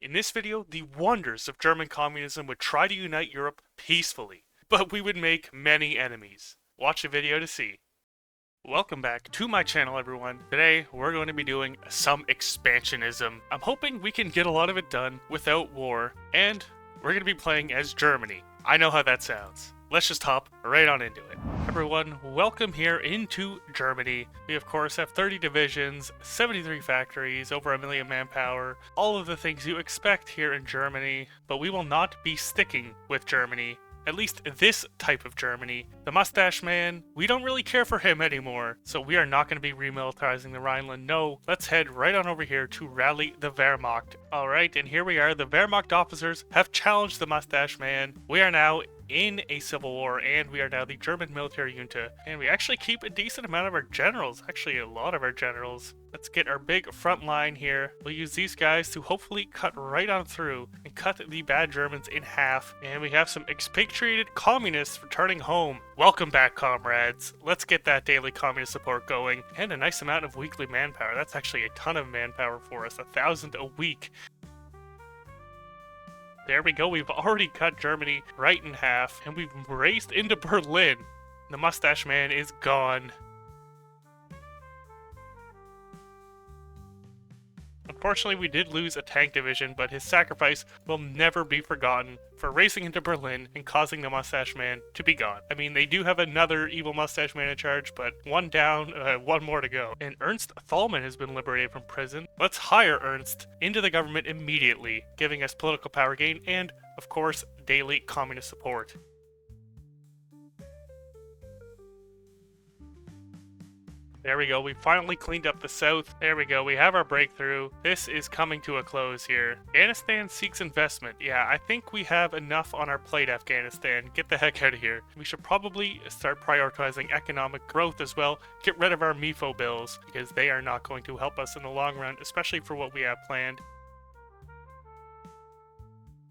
In this video, the wonders of German communism would try to unite Europe peacefully, but we would make many enemies. Watch the video to see. Welcome back to my channel, everyone. Today, we're going to be doing some expansionism. I'm hoping we can get a lot of it done without war, and we're going to be playing as Germany. I know how that sounds. Let's just hop right on into it. Everyone, welcome here into Germany. We of course have 30 divisions, 73 factories, over 1 million manpower, all of the things you expect here in Germany, but we will not be sticking with Germany. At least this type of Germany. The Mustache Man, we don't really care for him anymore, so we are not going to be remilitarizing the Rhineland. No, let's head right on over here to rally the Wehrmacht. Alright, and here we are. The Wehrmacht officers have challenged the Mustache Man. We are now in a civil war, and we are now the German military junta. And we actually keep a decent amount of our generals, actually a lot of our generals. Let's get our big front line here. We'll use these guys to hopefully cut right on through and cut the bad Germans in half. And we have some expatriated communists returning home. Welcome back, comrades. Let's get that daily communist support going. And a nice amount of weekly manpower. That's actually a ton of manpower for us, 1,000 a week. There we go, we've already cut Germany right in half, and we've raced into Berlin. The Mustache Man is gone. Unfortunately, we did lose a tank division, but his sacrifice will never be forgotten for racing into Berlin and causing the Mustache Man to be gone. I mean, they do have another evil Mustache Man in charge, but one down, one more to go. And Ernst Thälmann has been liberated from prison. Let's hire Ernst into the government immediately, giving us political power gain and, of course, daily communist support. There we go, we finally cleaned up the south. There we go, we have our breakthrough. This is coming to a close here. Afghanistan seeks investment. Yeah, I think we have enough on our plate, Afghanistan. Get the heck out of here. We should probably start prioritizing economic growth as well. Get rid of our MIFO bills, because they are not going to help us in the long run, especially for what we have planned.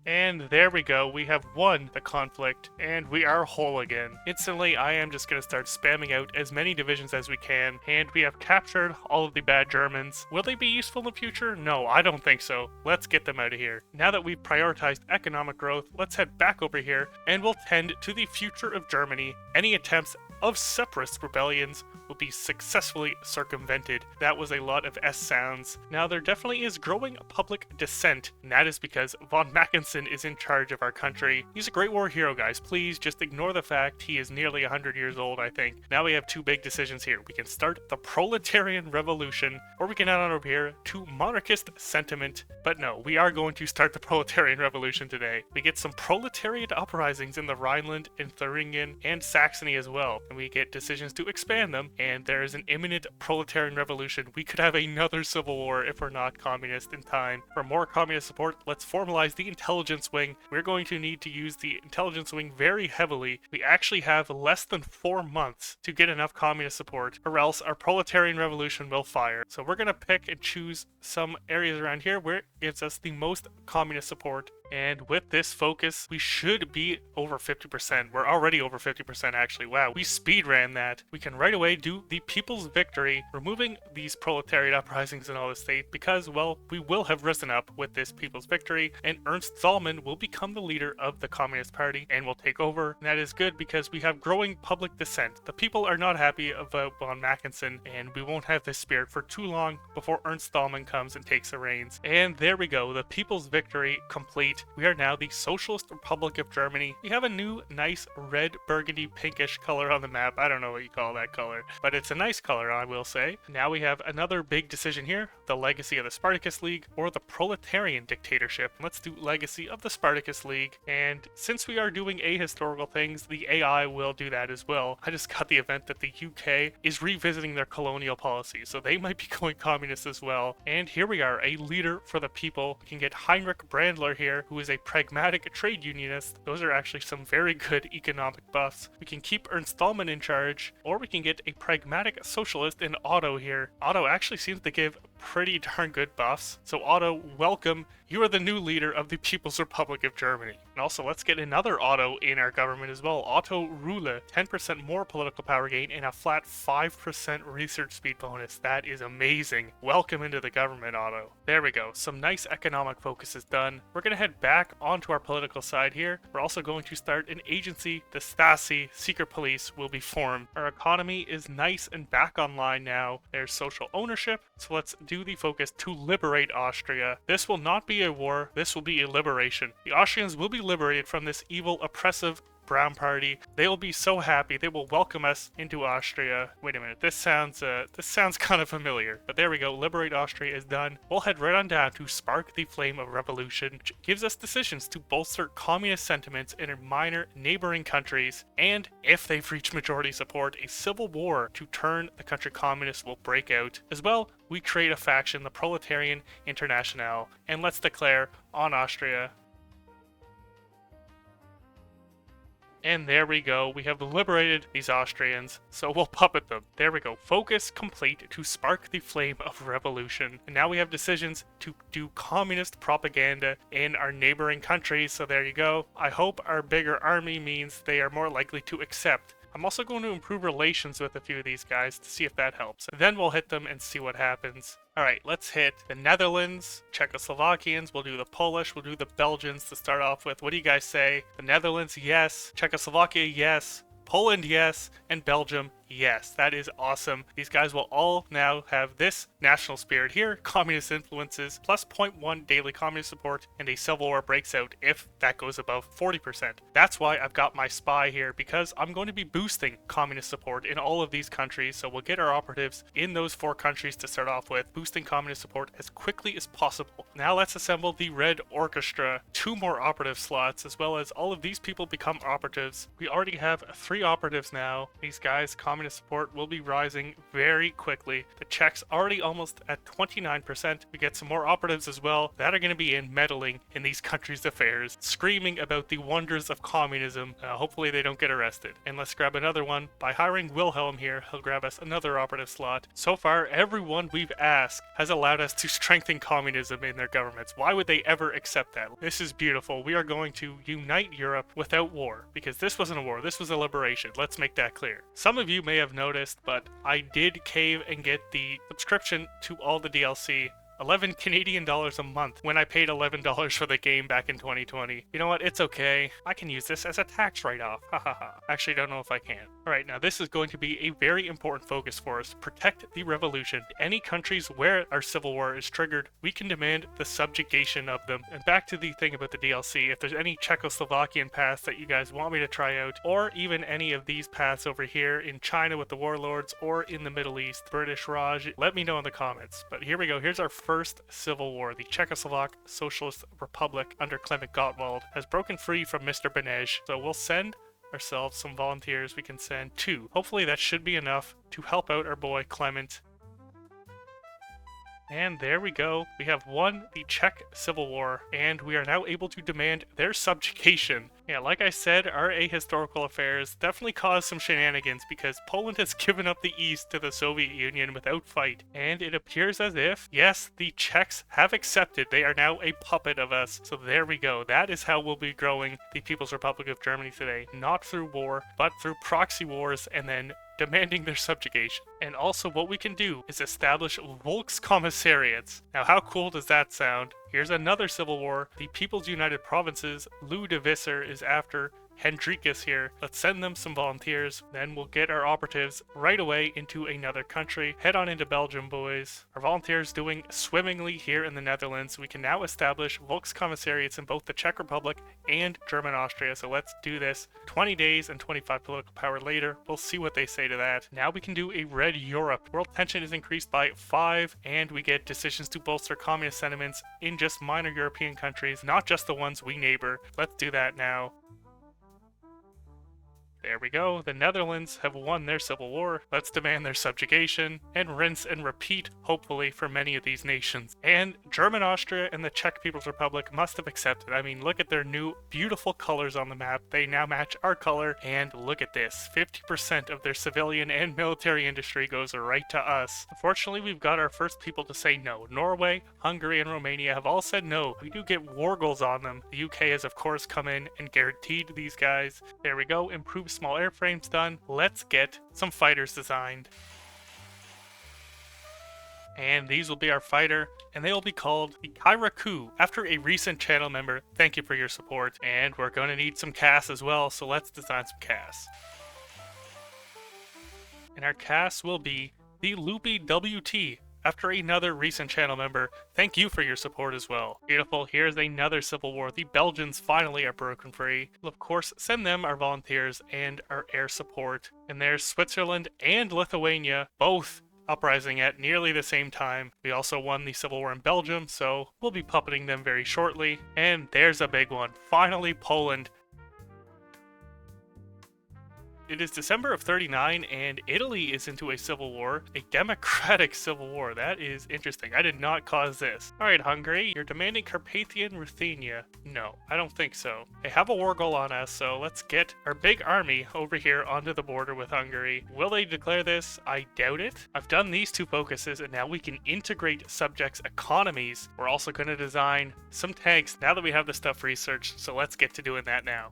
And there we go, we have won the conflict, and we are whole again. Instantly, I am just going to start spamming out as many divisions as we can, and we have captured all of the bad Germans. Will they be useful in the future? No, I don't think so. Let's get them out of here. Now that we've prioritized economic growth, let's head back over here, and we'll tend to the future of Germany. Any attempts of separatist rebellions will be successfully circumvented. That was a lot of S sounds. Now there definitely is growing public dissent, and that is because von Mackensen is in charge of our country. He's a great war hero, guys. Please just ignore the fact he is nearly 100 years old, I think. Now we have two big decisions here. We can start the proletarian revolution, or we can head on over here to monarchist sentiment. But no, we are going to start the proletarian revolution today. We get some proletariat uprisings in the Rhineland and Thuringen and Saxony as well, and we get decisions to expand them, and there is an imminent proletarian revolution. We could have another civil war if we're not communist in time. For more communist support, let's formalize the intelligence wing. We're going to need to use the intelligence wing very heavily. We actually have less than 4 months to get enough communist support, or else our proletarian revolution will fire. So we're going to pick and choose some areas around here where it gives us the most communist support. And with this focus, we should be over 50%. We're already over 50% actually. Wow, we speed ran that. We can right away do the People's Victory, removing these proletariat uprisings in all the state because, well, we will have risen up with this People's Victory, and Ernst Thälmann will become the leader of the Communist Party and will take over. And that is good because we have growing public dissent. The people are not happy about von Mackensen, and we won't have this spirit for too long before Ernst Thälmann comes and takes the reins. And there we go, the People's Victory complete. We are now the Socialist Republic of Germany. We have a new, nice red, burgundy, pinkish color on the map. I don't know what you call that color, but it's a nice color, I will say. Now we have another big decision here, the legacy of the Spartacus League or the proletarian dictatorship. Let's do legacy of the Spartacus League, and since we are doing ahistorical things, the AI will do that as well. I just got the event that the UK is revisiting their colonial policy, so they might be going communist as well. And here we are, a leader for the people. We can get Heinrich Brandler here, who is a pragmatic trade unionist. Those are actually some very good economic buffs. We can keep Ernst Thälmann in charge, or we can get a pragmatic socialist in Otto here. Otto actually seems to give pretty darn good buffs. So Otto, welcome. You are the new leader of the People's Republic of Germany. And also, let's get another Otto in our government as well. Otto Rule, 10% more political power gain and a flat 5% research speed bonus. That is amazing. Welcome into the government, Otto. There we go. Some nice economic focus is done. We're going to head back onto our political side here. We're also going to start an agency. The Stasi, secret police, will be formed. Our economy is nice and back online now. There's social ownership. So let's do the focus to liberate Austria. This will not be a war. This will be a liberation. The Austrians will be liberated from this evil, oppressive Brown Party. They will be so happy. They will welcome us into Austria. Wait a minute. This sounds kind of familiar. But there we go. Liberate Austria is done. We'll head right on down to spark the flame of revolution, which gives us decisions to bolster communist sentiments in minor neighboring countries. And if they've reached majority support, a civil war to turn the country communist will break out. As well, we create a faction, the Proletarian Internationale, and let's declare on Austria. And there we go, we have liberated these Austrians, so we'll puppet them. There we go, focus complete to spark the flame of revolution. And now we have decisions to do communist propaganda in our neighboring countries, so there you go. I hope our bigger army means they are more likely to accept. I'm also going to improve relations with a few of these guys to see if that helps. Then we'll hit them and see what happens. Alright, let's hit the Netherlands, Czechoslovakians, we'll do the Polish, we'll do the Belgians to start off with. What do you guys say? The Netherlands, yes. Czechoslovakia, yes. Poland, yes. And Belgium, yes. That is awesome. These guys will all now have this national spirit here, communist influences, plus 0.1 daily communist support, and a civil war breaks out if that goes above 40%. That's why I've got my spy here, because I'm going to be boosting communist support in all of these countries, so we'll get our operatives in those 4 countries to start off with, boosting communist support as quickly as possible. Now let's assemble the Red Orchestra, 2 more operative slots, as well as all of these people become operatives. We already have 3 operatives now. These guys, communist support will be rising very quickly. The Czechs already almost at 29%. We get some more operatives as well that are going to be in meddling in these countries' affairs, screaming about the wonders of communism. Hopefully they don't get arrested. And let's grab another one. By hiring Wilhelm here, he'll grab us another operative slot. So far, everyone we've asked has allowed us to strengthen communism in their governments. Why would they ever accept that? This is beautiful. We are going to unite Europe without war, because this wasn't a war, this was a liberation. Let's make that clear. Some of you may have noticed, but I did cave and get the subscription to all the DLC. 11 Canadian dollars a month when I paid $11 for the game back in 2020. You know what? It's okay. I can use this as a tax write-off. Hahaha. Actually, don't know if I can. Alright, now this is going to be a very important focus for us. Protect the revolution. Any countries where our civil war is triggered, we can demand the subjugation of them. And back to the thing about the DLC, if there's any Czechoslovakian paths that you guys want me to try out, or even any of these paths over here in China with the warlords, or in the Middle East, British Raj, let me know in the comments. But here we go. Here's our first civil war. The Czechoslovak Socialist Republic under Clement Gottwald has broken free from Mr. Benej, so we'll send ourselves some volunteers. We can send 2. Hopefully that should be enough to help out our boy Clement. And there we go. We have won the Czech Civil War, and we are now able to demand their subjugation. Yeah, like I said, our ahistorical affairs definitely caused some shenanigans because Poland has given up the East to the Soviet Union without fight. And it appears as if, yes, the Czechs have accepted. They are now a puppet of us. So there we go. That is how we'll be growing the People's Republic of Germany today. Not through war, but through proxy wars and then demanding their subjugation. And also what we can do is establish Volkskommissariats. Now how cool does that sound? Here's another civil war. The People's United Provinces, Lou de Visser is after Hendrikus here. Let's send them some volunteers, then we'll get our operatives right away into another country. Head on into Belgium, boys. Our volunteers doing swimmingly here in the Netherlands. We can now establish Volkskommissariats in both the Czech Republic and German Austria, so let's do this. 20 days and 25 political power later, we'll see what they say to that. Now we can do a Red Europe. World tension is increased by 5, and we get decisions to bolster communist sentiments in just minor European countries, not just the ones we neighbor. Let's do that now. There we go. The Netherlands have won their civil war. Let's demand their subjugation and rinse and repeat, hopefully, for many of these nations. And German Austria and the Czech People's Republic must have accepted. I mean, look at their new beautiful colors on the map. They now match our color. And look at this. 50% of their civilian and military industry goes right to us. Unfortunately, we've got our first people to say no. Norway, Hungary, and Romania have all said no. We do get war goals on them. The UK has, of course, come in and guaranteed these guys. There we go. Improved small airframes done. Let's get some fighters designed. And these will be our fighter, and they will be called the Kairaku, after a recent channel member. Thank you for your support. And we're going to need some CAS as well, so let's design some CAS. And our CAS will be the Loopy WT, after another recent channel member. Thank you for your support as well. Beautiful, here's another civil war. The Belgians finally are broken free. We'll of course send them our volunteers and our air support. And there's Switzerland and Lithuania, both uprising at nearly the same time. We also won the civil war in Belgium, so we'll be puppeting them very shortly. And there's a big one. Finally, Poland. It is December of 39, and Italy is into a civil war, a democratic civil war. That is interesting. I did not cause this. Alright, Hungary, you're demanding Carpathian Ruthenia. No, I don't think so. They have a war goal on us, so let's get our big army over here onto the border with Hungary. Will they declare this? I doubt it. I've done these two focuses, and now we can integrate subjects' economies. We're also going to design some tanks now that we have the stuff researched, so let's get to doing that now.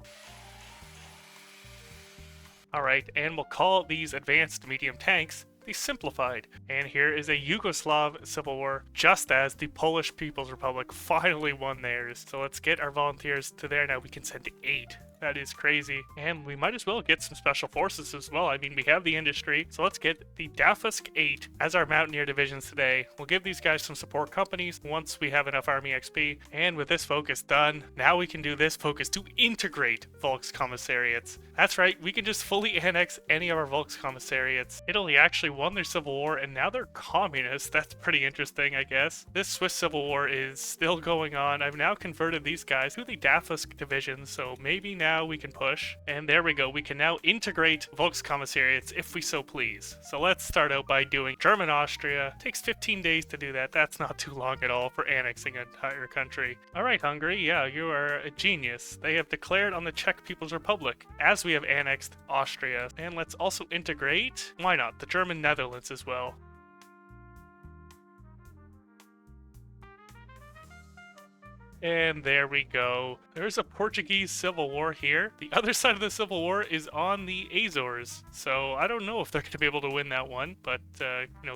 Alright, and we'll call these advanced medium tanks the Simplified. And here is a Yugoslav civil war, just as the Polish People's Republic finally won theirs. So let's get our volunteers to there now. We can send 8. That is crazy. And we might as well get some special forces as well. I mean, we have the industry. So let's get the Dafusk 8 as our Mountaineer divisions today. We'll give these guys some support companies once we have enough Army XP. And with this focus done, now we can do this focus to integrate Volkscommissariats. That's right, we can just fully annex any of our Volkscommissariats. Italy actually won their civil war, and now they're communists. That's pretty interesting, I guess. This Swiss civil war is still going on. I've now converted these guys to the Dafusk division, so maybe now we can push. And there we go. We can now integrate Volkscommissariats if we so please. So let's start out by doing German Austria. Takes 15 days to do that. That's not too long at all for annexing an entire country. Alright, Hungary, yeah, you are a genius. They have declared on the Czech People's Republic as we have annexed Austria. And let's also integrate, why not, the German Netherlands as well. And there we go. There's a Portuguese civil war here. The other side of the civil war is on the Azores. So I don't know if they're going to be able to win that one, but,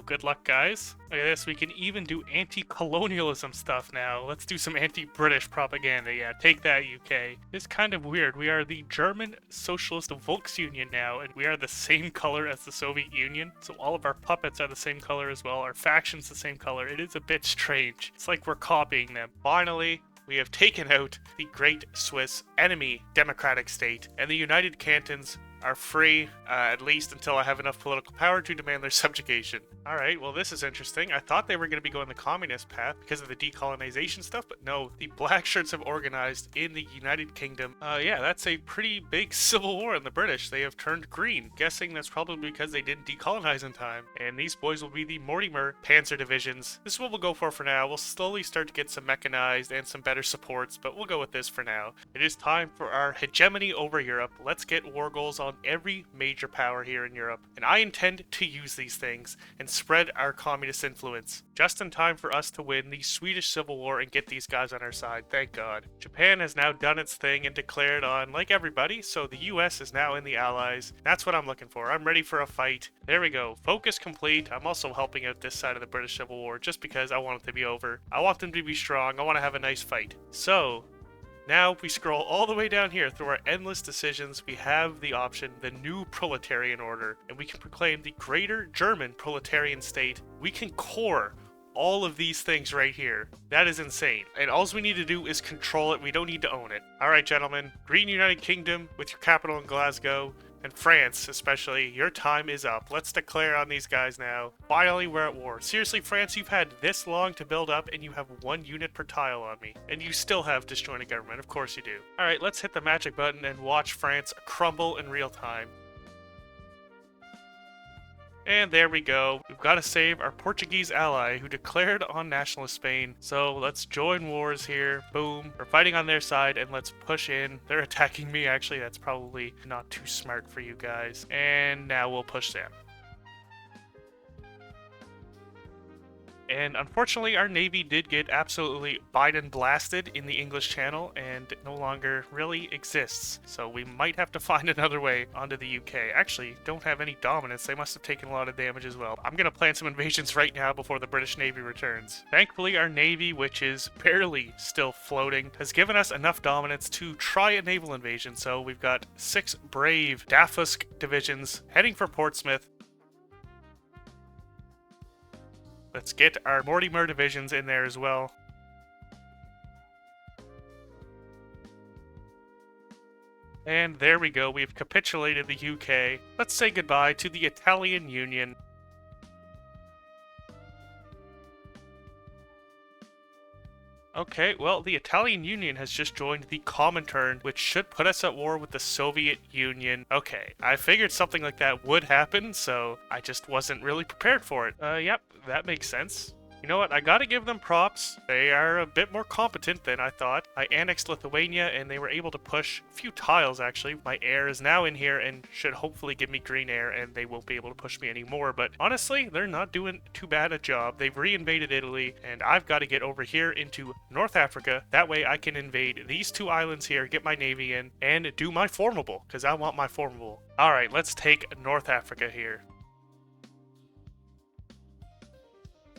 good luck, guys. Look at this. We can even do anti-colonialism stuff now. Let's do some anti-British propaganda. Yeah, take that, UK. It's kind of weird. We are the German Socialist Volksunion now, and we are the same color as the Soviet Union. So all of our puppets are the same color as well. Our faction's the same color. It is a bit strange. It's like we're copying them. Finally, we have taken out the great Swiss enemy democratic state, and the United Cantons are free, at least until I have enough political power to demand their subjugation. Alright, well this is interesting. I thought they were going to be going the communist path because of the decolonization stuff, but no, the black shirts have organized in the United Kingdom. Yeah, that's a pretty big civil war in the British. They have turned green. Guessing that's probably because they didn't decolonize in time. And these boys will be the Mortimer Panzer divisions. This is what we'll go for now. We'll slowly start to get some mechanized and some better supports, but we'll go with this for now. It is time for our hegemony over Europe. Let's get war goals on every major power here in Europe, and I intend to use these things and spread our communist influence just in time for us to win the Swedish Civil War and get these guys on our side, thank God. Japan has now done its thing and declared on, like everybody, so the US is now in the Allies. That's what I'm looking for. I'm ready for a fight. There we go. Focus complete. I'm also helping out this side of the British Civil War just because I want it to be over. I want them to be strong. I want to have a nice fight. So now, if we scroll all the way down here through our endless decisions, we have the option, the new proletarian order, and we can proclaim the greater German proletarian state. We can core all of these things right here. That is insane. And all we need to do is control it. We don't need to own it. Alright, gentlemen. Green United Kingdom with your capital in Glasgow. And France, especially, your time is up. Let's declare on these guys now. Finally, we're at war. Seriously, France, you've had this long to build up, and you have 1 unit per tile on me. And you still have disjointed government. Of course you do. Alright, let's hit the magic button and watch France crumble in real time. And there we go. We've got to save our Portuguese ally who declared on nationalist Spain. So let's join wars here. Boom. We're fighting on their side and let's push in. They're attacking me actually. That's probably not too smart for you guys. And now we'll push them. And unfortunately, our Navy did get absolutely Biden blasted in the English Channel and no longer really exists. So we might have to find another way onto the UK. Actually, don't have any dominance. They must have taken a lot of damage as well. I'm going to plan some invasions right now before the British Navy returns. Thankfully, our Navy, which is barely still floating, has given us enough dominance to try a naval invasion. So we've got 6 brave Dafusk divisions heading for Portsmouth. Let's get our Mortimer divisions in there as well. And there we go, we've capitulated the UK. Let's say goodbye to the Italian Union. Okay, well, the Italian Union has just joined the Comintern, which should put us at war with the Soviet Union. Okay, I figured something like that would happen, so I just wasn't really prepared for it. Yep, that makes sense. You know what, I gotta give them props. They are a bit more competent than I thought. I annexed Lithuania and they were able to push a few tiles actually. My air is now in here and should hopefully give me green air and they won't be able to push me anymore. But honestly, they're not doing too bad a job. They've reinvaded Italy and I've got to get over here into North Africa. That way I can invade these 2 islands here, get my navy in, and do my formable, because I want my formable. Alright, let's take North Africa here.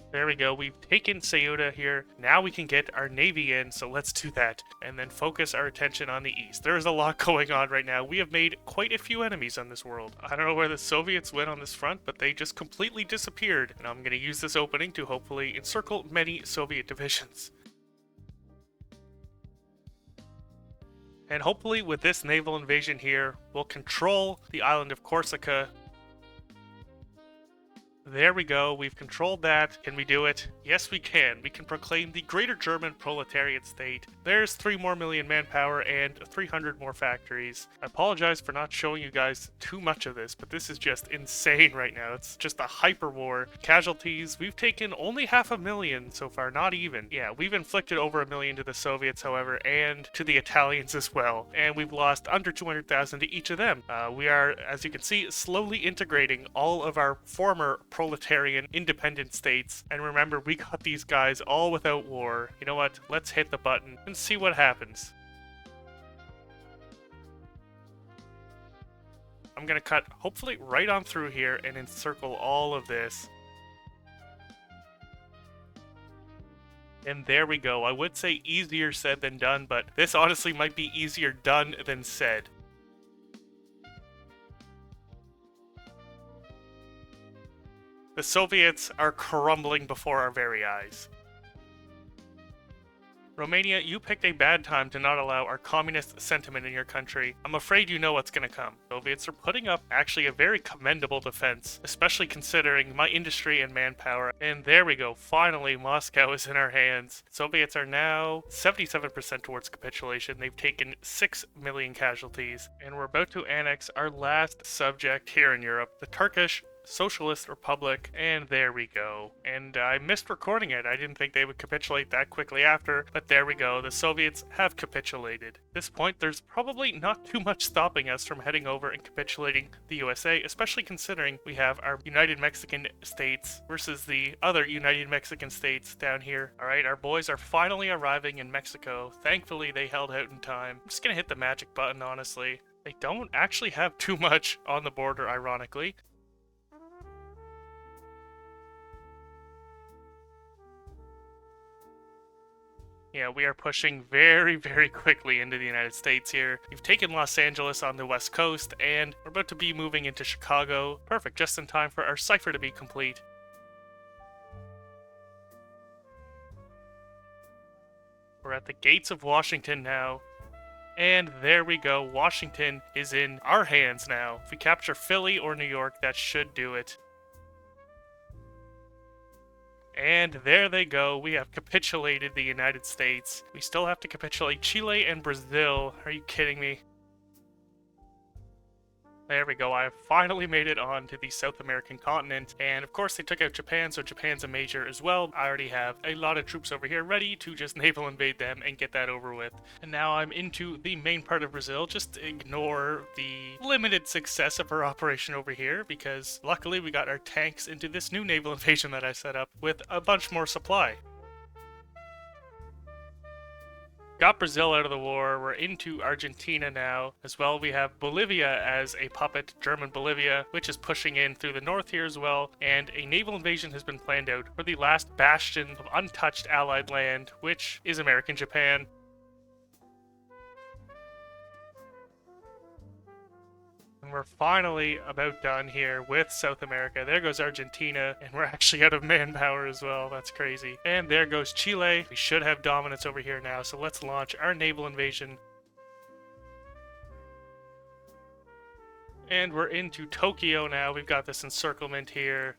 There we go, we've taken Ceuta here. Now we can get our navy in, so let's do that. And then focus our attention on the east. There is a lot going on right now. We have made quite a few enemies on this world. I don't know where the Soviets went on this front, but they just completely disappeared. And I'm going to use this opening to hopefully encircle many Soviet divisions. And hopefully with this naval invasion here, we'll control the island of Corsica. There we go, we've controlled that. Can we do it? Yes, we can. We can proclaim the Greater German Proletariat State. There's 3 more million manpower and 300 more factories. I apologize for not showing you guys too much of this, but this is just insane right now. It's just a hyper war. Casualties, we've taken only 500,000 so far, not even. Yeah, we've inflicted over 1 million to the Soviets, however, and to the Italians as well. And we've lost under 200,000 to each of them. We are, as you can see, slowly integrating all of our former proletarian independent states. And remember, we got these guys all without war. You know what? Let's hit the button and see what happens. I'm gonna cut hopefully right on through here and encircle all of this. And there we go. I would say easier said than done, but this honestly might be easier done than said. The Soviets are crumbling before our very eyes. Romania, you picked a bad time to not allow our communist sentiment in your country. I'm afraid you know what's gonna come. Soviets are putting up actually a very commendable defense, especially considering my industry and manpower. And there we go, finally Moscow is in our hands. Soviets are now 77% towards capitulation. They've taken 6 million casualties. And we're about to annex our last subject here in Europe, the Turkish Socialist Republic, and there we go. And I missed recording it. I didn't think they would capitulate that quickly after, but there we go. The Soviets have capitulated. At this point, there's probably not too much stopping us from heading over and capitulating the USA, especially considering we have our United Mexican States versus the other United Mexican States down here. Alright, our boys are finally arriving in Mexico. Thankfully, they held out in time. I'm just gonna hit the magic button, honestly. They don't actually have too much on the border, ironically. Yeah, we are pushing very, very quickly into the United States here. We've taken Los Angeles on the west coast, and we're about to be moving into Chicago. Perfect, just in time for our cipher to be complete. We're at the gates of Washington now. And there we go. Washington is in our hands now. If we capture Philly or New York, that should do it. And there they go. We have capitulated the United States. We still have to capitulate Chile and Brazil. Are you kidding me? There we go, I finally made it onto the South American continent, and of course they took out Japan, so Japan's a major as well. I already have a lot of troops over here ready to just naval invade them and get that over with. And now I'm into the main part of Brazil. Just ignore the limited success of our operation over here, because luckily we got our tanks into this new naval invasion that I set up with a bunch more supply. Got Brazil out of the war, we're into Argentina now. As well, we have Bolivia as a puppet, German Bolivia, which is pushing in through the north here as well, and a naval invasion has been planned out for the last bastion of untouched Allied land, which is American Japan. And we're finally about done here with South America. There goes Argentina, and we're actually out of manpower as well. That's crazy. And there goes Chile. We should have dominance over here now, so let's launch our naval invasion. And we're into Tokyo now. We've got this encirclement here.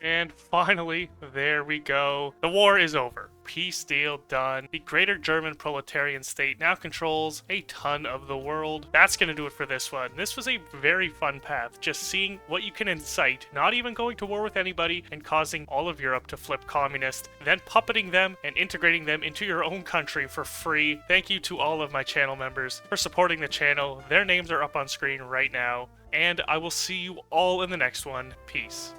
And finally, there we go. The war is over. Peace deal done. The Greater German Proletarian State now controls a ton of the world. That's going to do it for this one. This was a very fun path, just seeing what you can incite, not even going to war with anybody and causing all of Europe to flip communist, then puppeting them and integrating them into your own country for free. Thank you to all of my channel members for supporting the channel. Their names are up on screen right now, and I will see you all in the next one. Peace.